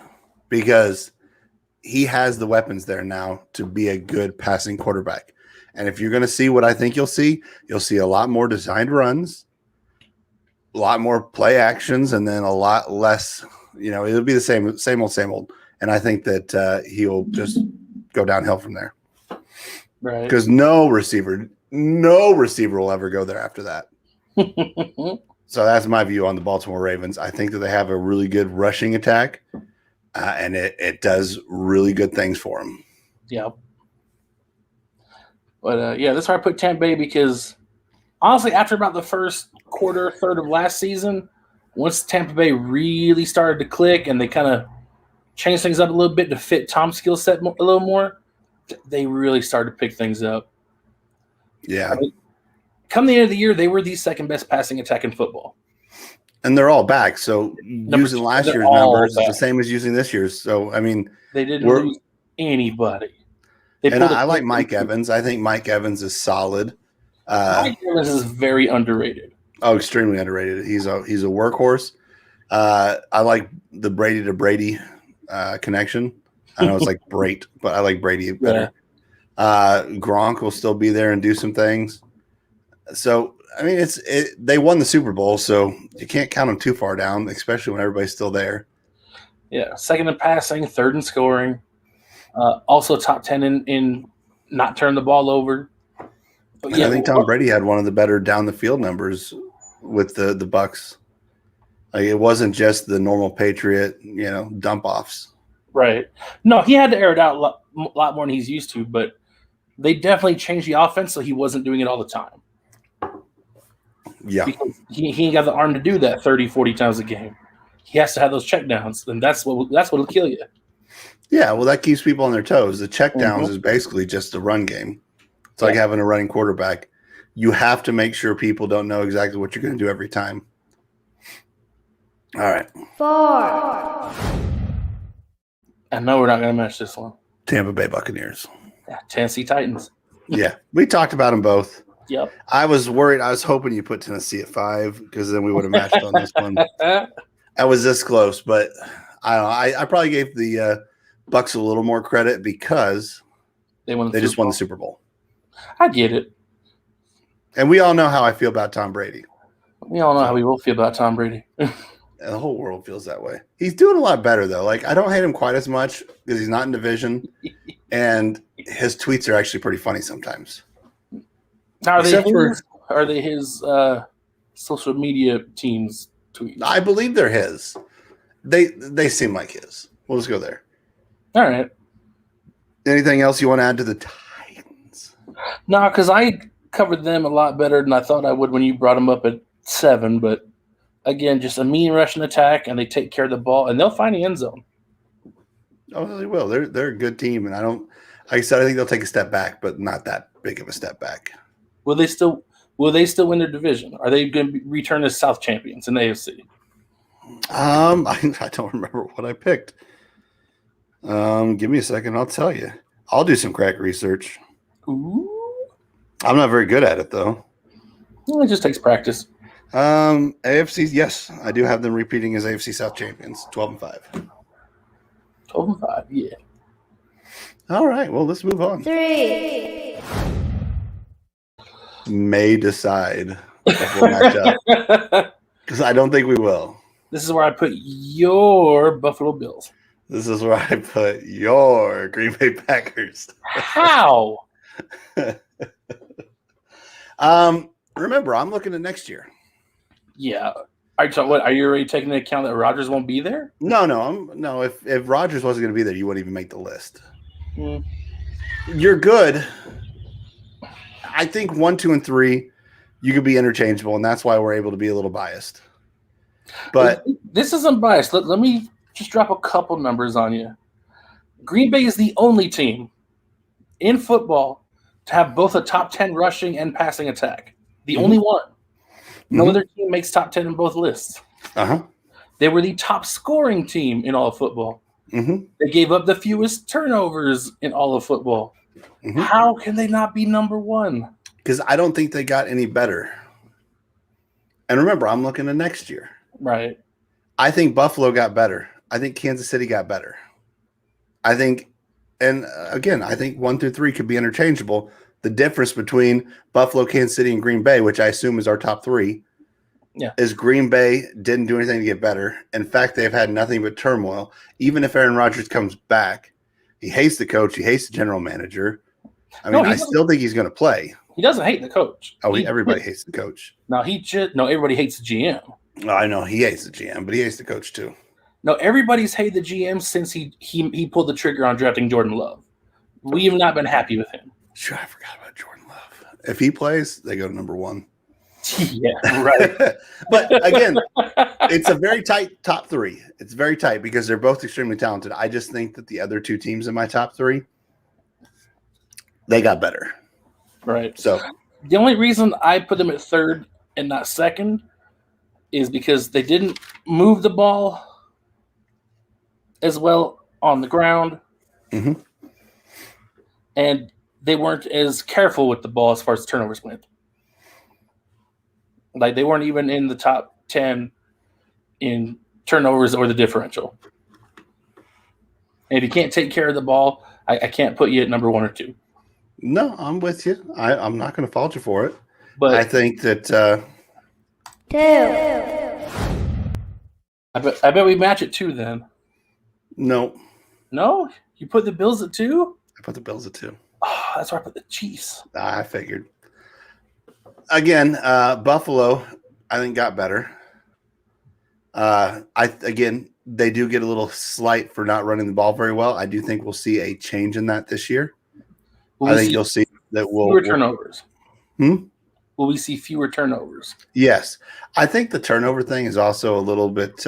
because he has the weapons there now to be a good passing quarterback. And if you're going to see what I think you'll see a lot more designed runs, a lot more play actions, and then a lot less, it'll be the same old. And I think that he'll just go downhill from there. right. Because no receiver will ever go there after that. So that's my view on the Baltimore Ravens. I think that they have a really good rushing attack, and it does really good things for them. Yeah. But, that's where I put Tampa Bay because, honestly, after about the first third of last season, once Tampa Bay really started to click and they kind of changed things up a little bit to fit Tom's skill set a little more, they really started to pick things up. Yeah. Come the end of the year, they were the second best passing attack in football. And they're all back. So using last year's numbers is the same as using this year's. So, I mean, they didn't lose anybody. And I like Mike Evans. I think Mike Evans is solid. Mike Evans is very underrated. Oh, extremely underrated. He's a workhorse. I like the Brady to Brady connection. I know it's like Brait, but I like Brady better. Yeah. Gronk will still be there and do some things. So, I mean, they won the Super Bowl, so you can't count them too far down, especially when everybody's still there. Yeah, second in passing, third in scoring. Also top 10 in not turn the ball over. But yeah, I think Tom Brady had one of the better down the field numbers with the Bucs. Like, it wasn't just the normal Patriot, dump offs. Right. No, he had to air it out a lot more than he's used to, but they definitely changed the offense so he wasn't doing it all the time. Yeah. Because he ain't got the arm to do that 30, 40 times a game. He has to have those checkdowns, and that's what'll kill you. Yeah, well, that keeps people on their toes. The checkdowns is basically just a run game. It's like having a running quarterback. You have to make sure people don't know exactly what you're going to do every time. All right. 4. And no, we're not going to match this one. Tampa Bay Buccaneers. Yeah, Tennessee Titans. Yeah, we talked about them both. Yep. I was worried. I was hoping you put Tennessee at 5 because then we would have matched on this one. I was this close, but I don't know. I probably gave the Bucs a little more credit because they just won the Super Bowl. I get it. And we all know how I feel about Tom Brady. We all know how we will feel about Tom Brady. The whole world feels that way. He's doing a lot better, though. Like, I don't hate him quite as much because he's not in division, and his tweets are actually pretty funny sometimes. Are they his social media team's tweets? I believe they're his. They seem like his. We'll just go there. All right. Anything else you want to add to the Titans? No, because I covered them a lot better than I thought I would when you brought them up at 7. But again, just a mean rushing attack, and they take care of the ball, and they'll find the end zone. Oh, they will. They're a good team, and like I said, I think they'll take a step back, but not that big of a step back. Will they still win their division? Are they going to return as South champions in the AFC? I don't remember what I picked. Give me a second. I'll tell you. I'll do some crack research. Ooh. I'm not very good at it, though. Well, it just takes practice. AFC, yes. I do have them repeating as AFC South champions, 12-5. 12-5, yeah. All right. Well, let's move on. 3. May decide if we'll match up. Because I don't think we will. This is where I put your Buffalo Bills. This is where I put your Green Bay Packers. How? Remember, I'm looking at next year. Yeah. Are you already taking into account that Rodgers won't be there? No. If Rodgers wasn't going to be there, you wouldn't even make the list. You're good. I think 1, 2, and 3, you could be interchangeable, and that's why we're able to be a little biased. But this isn't biased. Let me just drop a couple numbers on you. Green Bay is the only team in football to have both a top 10 rushing and passing attack. The only one. No other team makes top 10 in both lists. They were the top scoring team in all of football. They gave up the fewest turnovers in all of football. How can they not be number 1? Because I don't think they got any better. And remember, I'm looking at next year. Right. I think Buffalo got better. I think Kansas City got better. I think, and again, I think 1 through 3 could be interchangeable. The difference between Buffalo, Kansas City, and Green Bay, which I assume is our top 3, is Green Bay didn't do anything to get better. In fact, they've had nothing but turmoil. Even if Aaron Rodgers comes back, he hates the coach. He hates the general manager. I mean, I still think he's going to play. He doesn't hate the coach. Everybody hates the coach. No, everybody hates the GM. Oh, I know he hates the GM, but he hates the coach too. No, everybody's hated the GM since he pulled the trigger on drafting Jordan Love. We have not been happy with him. Sure, I forgot about Jordan Love. If he plays, they go to number 1. Yeah, right. But again, it's a very tight top 3. It's very tight because they're both extremely talented. I just think that the other 2 teams in my top 3, they got better. Right. So the only reason I put them at 3rd and not 2nd is because they didn't move the ball as well on the ground. Mm-hmm. And they weren't as careful with the ball as far as turnovers went. Like, they weren't even in the top 10 in turnovers or the differential. And if you can't take care of the ball, I can't put you at number 1 or 2. No, I'm with you. I'm not going to fault you for it. But I think that 2. I bet we match at 2 then. No. No? You put the Bills at 2? I put the Bills at 2. Oh, that's where I put the Chiefs. I figured. Again, Buffalo, I think, got better. They do get a little slight for not running the ball very well. I do think we'll see a change in that this year. I think you'll see that fewer turnovers. Will we see fewer turnovers? Yes. I think the turnover thing is also a little bit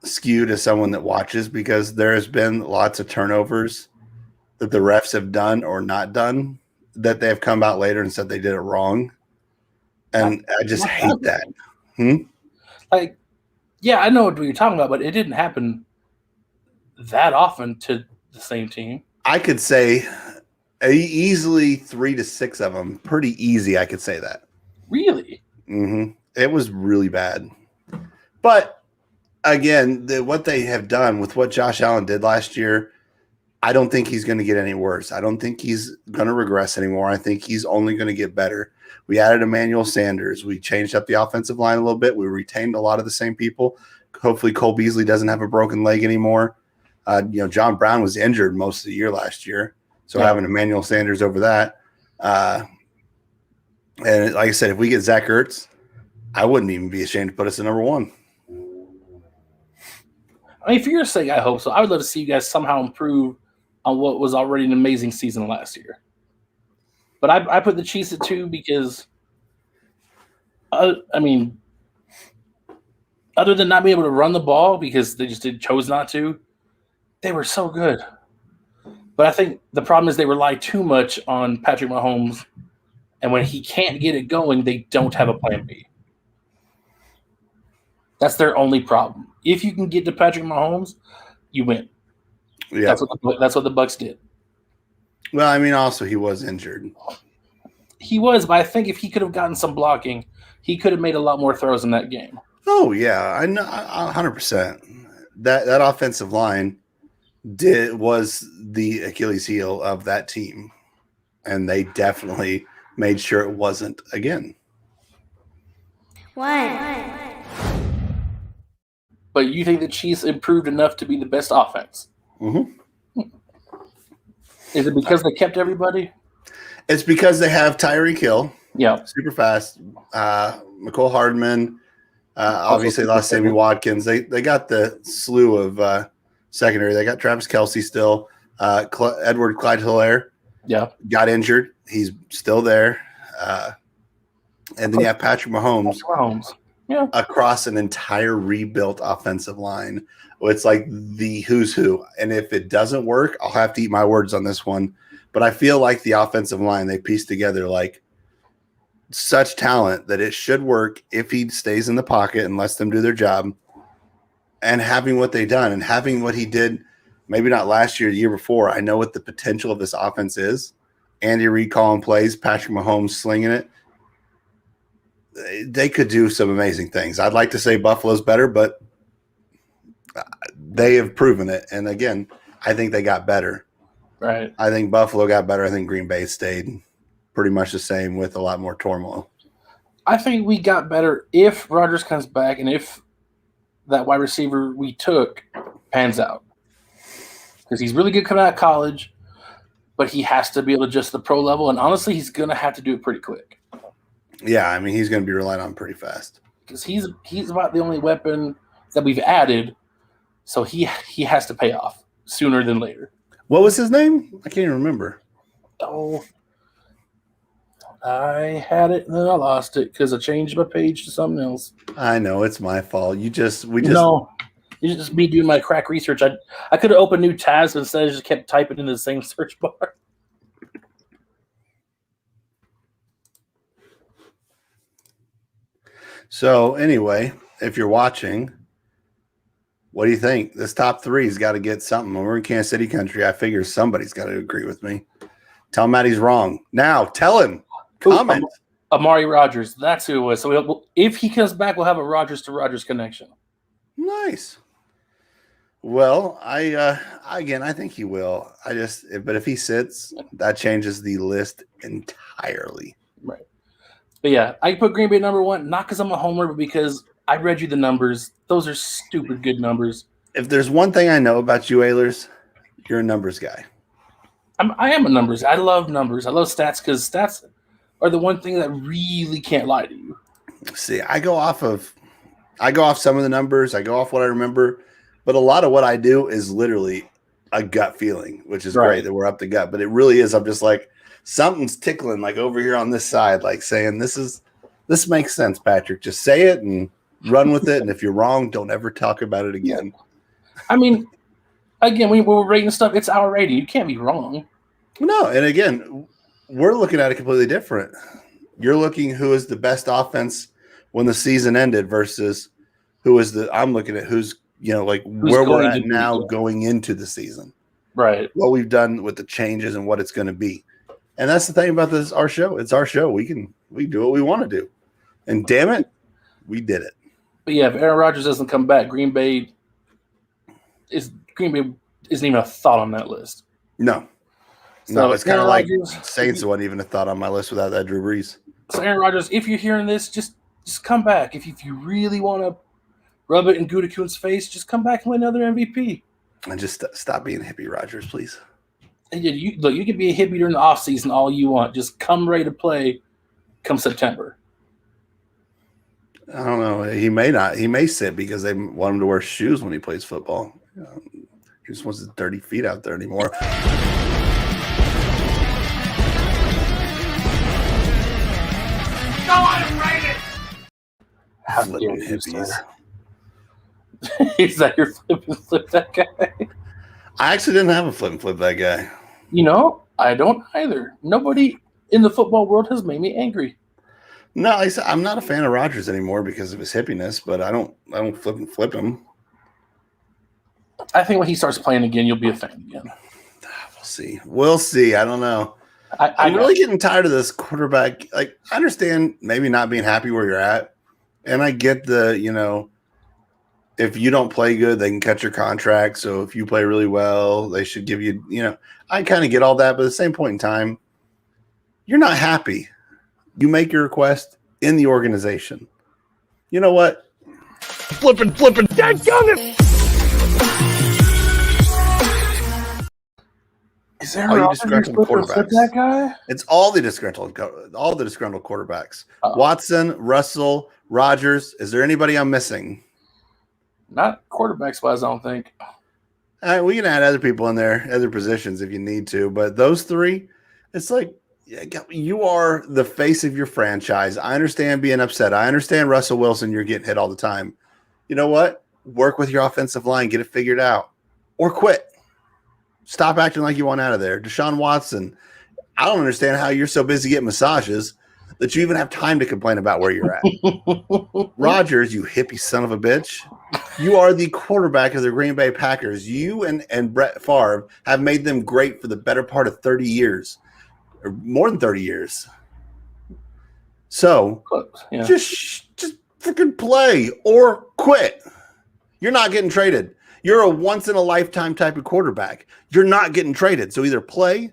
skewed as someone that watches because there has been lots of turnovers that the refs have done or not done that they have come out later and said they did it wrong. And I just hate that. Like, yeah, I know what you're talking about, but it didn't happen that often to the same team. I could say easily 3 to 6 of them. Pretty easy, I could say that. Really? Mm-hmm. It was really bad. But, again, what they have done with what Josh Allen did last year, I don't think he's going to get any worse. I don't think he's going to regress anymore. I think he's only going to get better. We added Emmanuel Sanders. We changed up the offensive line a little bit. We retained a lot of the same people. Hopefully Cole Beasley doesn't have a broken leg anymore. John Brown was injured most of the year last year. So having Emmanuel Sanders over that. And like I said, if we get Zach Ertz, I wouldn't even be ashamed to put us at number 1. I mean, for your sake, I hope so. I would love to see you guys somehow improve on what was already an amazing season last year. But I put the Chiefs at 2 because, other than not being able to run the ball because they just chose not to, they were so good. But I think the problem is they rely too much on Patrick Mahomes, and when he can't get it going, they don't have a plan B. That's their only problem. If you can get to Patrick Mahomes, you win. Yeah. That's what the Bucs did. Well, I mean, also he was injured. He was, but I think if he could have gotten some blocking, he could have made a lot more throws in that game. Oh, yeah. I know 100%. That offensive line was the Achilles heel of that team. And they definitely made sure it wasn't again. 1. But you think the Chiefs improved enough to be the best offense? Mm-hmm. Is it because they kept everybody? It's because they have Tyreek Hill. Yeah. Super fast. McCole Hardman. Obviously lost Sammy Watkins. They got the slew of secondary. They got Travis Kelce still. Edward Clyde-Helaire. Yeah. Got injured. He's still there. And then you have Patrick Mahomes. Yeah. Across an entire rebuilt offensive line. It's like the who's who. And if it doesn't work, I'll have to eat my words on this one. But I feel like the offensive line, they pieced together like such talent that it should work if he stays in the pocket and lets them do their job. And having what they done and having what he did, maybe not last year, the year before, I know what the potential of this offense is. Andy Reid calling plays, Patrick Mahomes slinging it. they could do some amazing things. I'd like to say Buffalo's better, but they have proven it. And again, I think they got better. Right. I think Buffalo got better. I think Green Bay stayed pretty much the same with a lot more turmoil. I think we got better if Rodgers comes back and if that wide receiver we took pans out. Because he's really good coming out of college, but he has to be able to adjust to the pro level. And honestly, he's going to have to do it pretty quick. Yeah, I mean, he's going to be relied on pretty fast. Because he's about the only weapon that we've added, so he has to pay off sooner than later. What was his name? I can't even remember. Oh, I had it and then I lost it because I changed my page to something else. I know, it's my fault. You just me doing my crack research. I could have opened new tabs, but instead I just kept typing into the same search bar. So anyway, if you're watching, what do you think? This top three's got to get something. When we're in Kansas City country, I figure somebody's got to agree with me. Tell Matt he's wrong. Now, tell him. Comment. Amari Rodgers. That's who it was. So if he comes back, we'll have a Rodgers to Rodgers connection. Nice. Well, I think he will. But if he sits, that changes the list entirely. Right. But yeah, I put Green Bay number one, not because I'm a homer, but because I read you the numbers. Those are stupid good numbers. If there's one thing I know about you, Ahlers, you're a numbers guy. I am a numbers. I love numbers. I love stats because stats are the one thing that really can't lie to you. See, I go off some of the numbers. I go off what I remember, but a lot of what I do is literally a gut feeling, which is great that we're up the gut. But it really is. I'm just like, something's tickling, like over here on this side, like saying this makes sense, Patrick. Just say it and run with it. And if you're wrong, don't ever talk about it again. I mean, again, when we're rating stuff, it's our rating. You can't be wrong. No, and again, we're looking at it completely different. You're looking who is the best offense when the season ended versus I'm looking at who's where we're at now going into the season. Right. What we've done with the changes and what it's going to be. And that's the thing about this, our show. It's our show. We do what we want to do. And damn it, we did it. But yeah, if Aaron Rodgers doesn't come back, Green Bay isn't even a thought on that list. No. No, it's kind of like Saints wasn't even a thought on my list without that Drew Brees. So Aaron Rodgers, if you're hearing this, just come back. If you really want to rub it in Gutekunst's face, just come back and win another MVP. And just stop being hippie Rodgers, please. And you can be a hippie during the offseason all you want. Just come ready to play come September. I don't know. He may not. He may sit because they want him to wear shoes when he plays football. He just wants his dirty feet out there anymore. How dare you, hippies. Is that your flip and flip that guy? I actually didn't have a flip and flip that guy. I don't either. Nobody in the football world has made me angry. No, I'm not a fan of Rodgers anymore because of his hippiness, but I don't flip and flip him. I think when he starts playing again, you'll be a fan again. We'll see. I don't know. I'm really getting tired of this quarterback. Like, I understand maybe not being happy where you're at. And I get if you don't play good, they can cut your contract. So if you play really well, they should give you, I kind of get all that. But at the same point in time, you're not happy. You make your request in the organization. You know what? Flipping. Dadgummit! Is there all you disgruntled quarterbacks? That guy? It's all the disgruntled quarterbacks. Watson, Russell, Rodgers. Is there anybody I'm missing? Not quarterbacks wise, I don't think. We can add other people in there, other positions if you need to. But those three, it's like you are the face of your franchise. I understand being upset. I understand Russell Wilson, you're getting hit all the time. You know what? Work with your offensive line, get it figured out, or quit. Stop acting like you want out of there. Deshaun Watson, I don't understand how you're so busy getting massages that you even have time to complain about where you're at. Rodgers, you hippie son of a bitch. You are the quarterback of the Green Bay Packers. You and Brett Favre have made them great for the better part of 30 years, or more than 30 years. So Yeah. just freaking play or quit. You're not getting traded. You're a once in a lifetime type of quarterback. You're not getting traded. So either play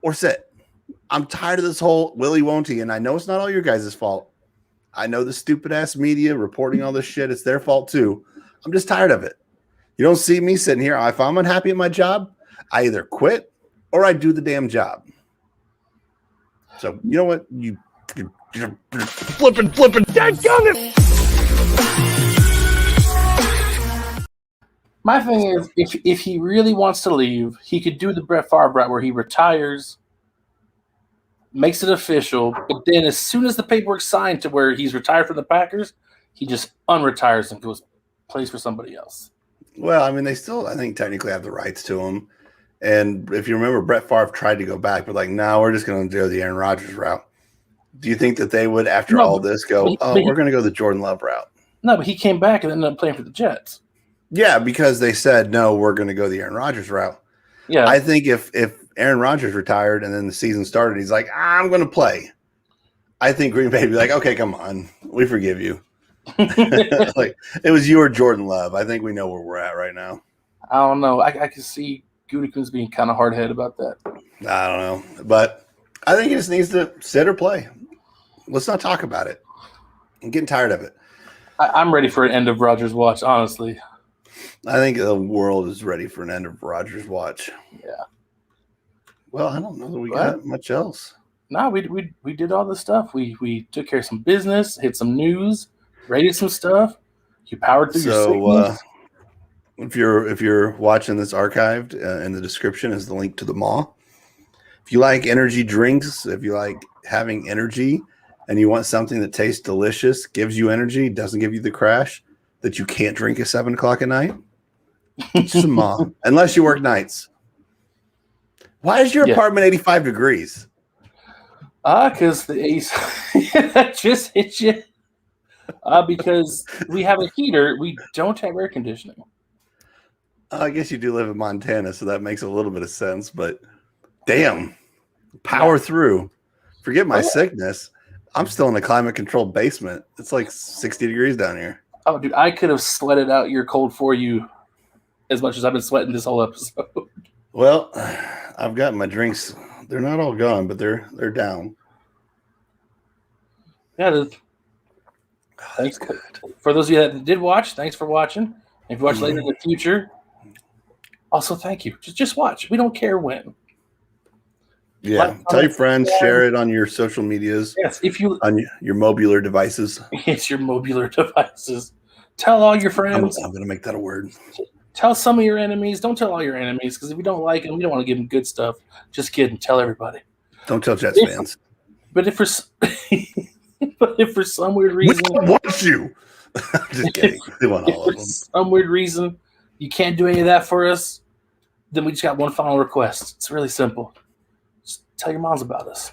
or sit. I'm tired of this whole Willie won't he, and I know it's not all your guys' fault. I know the stupid ass media reporting all this shit. It's their fault too. I'm just tired of it. You don't see me sitting here. If I'm unhappy at my job, I either quit or I do the damn job. So you know what? You flipping. Dadgummit! My thing is, if he really wants to leave, he could do the Brett Favre route where he retires, makes it official, but then as soon as the paperwork's signed to where he's retired from the Packers, he just unretires and plays for somebody else. Well, I mean, they still, I think, technically have the rights to him. And if you remember, Brett Favre tried to go back, but like, no, we're just going to do the Aaron Rodgers route. Do you think that they would, after all this, go, we're going to go the Jordan Love route? No, but he came back and ended up playing for the Jets. Yeah, because they said, no, we're going to go the Aaron Rodgers route. Yeah. I think if Aaron Rodgers retired and then the season started, he's like, I'm going to play. I think Green Bay would be like, okay, come on. We forgive you. Like, it was you or Jordan Love. I think we know where we're at right now. I don't know. I can see Gutekunst being kind of hard-headed about that. I don't know. But I think he just needs to sit or play. Let's not talk about it. I'm getting tired of it. I'm ready for an end of Rodgers' watch, honestly. I think the world is ready for an end of Rodgers' watch. Yeah. Well, I don't know that we got much else. No, we did all this stuff. We took care of some business, hit some news, rated some stuff. You powered through your sickness. If you're watching this archived, in the description is the link to the mall. If you like energy drinks, if you like having energy, and you want something that tastes delicious, gives you energy, doesn't give you the crash that you can't drink at 7 o'clock at night, it's the mall. Unless you work nights. Why is your apartment 85 degrees? Because the AC just hit you. Because we have a heater, we don't have air conditioning. I guess you do live in Montana, so that makes a little bit of sense. But damn, power through. Forget my sickness. I'm still in a climate-controlled basement. It's like 60 degrees down here. Oh, dude, I could have sweated out your cold for you as much as I've been sweating this whole episode. Well, I've got my drinks. They're not all gone, but they're down. Yeah, thanks. For those of you that did watch, thanks for watching. If you watch later in the future, also thank you. Just watch. We don't care when. Yeah, tell your friends, share it on your social medias. Yes, if you on your mobular devices. It's your mobular devices. Tell all your friends. I'm going to make that a word. Tell some of your enemies. Don't tell all your enemies because if we don't like them, we don't want to give them good stuff. Just kidding. Tell everybody. Don't tell Jets fans. But if for some weird reason, we don't want you. Just kidding. We want all of them. Some weird reason you can't do any of that for us, then we just got one final request. It's really simple. Just tell your moms about us.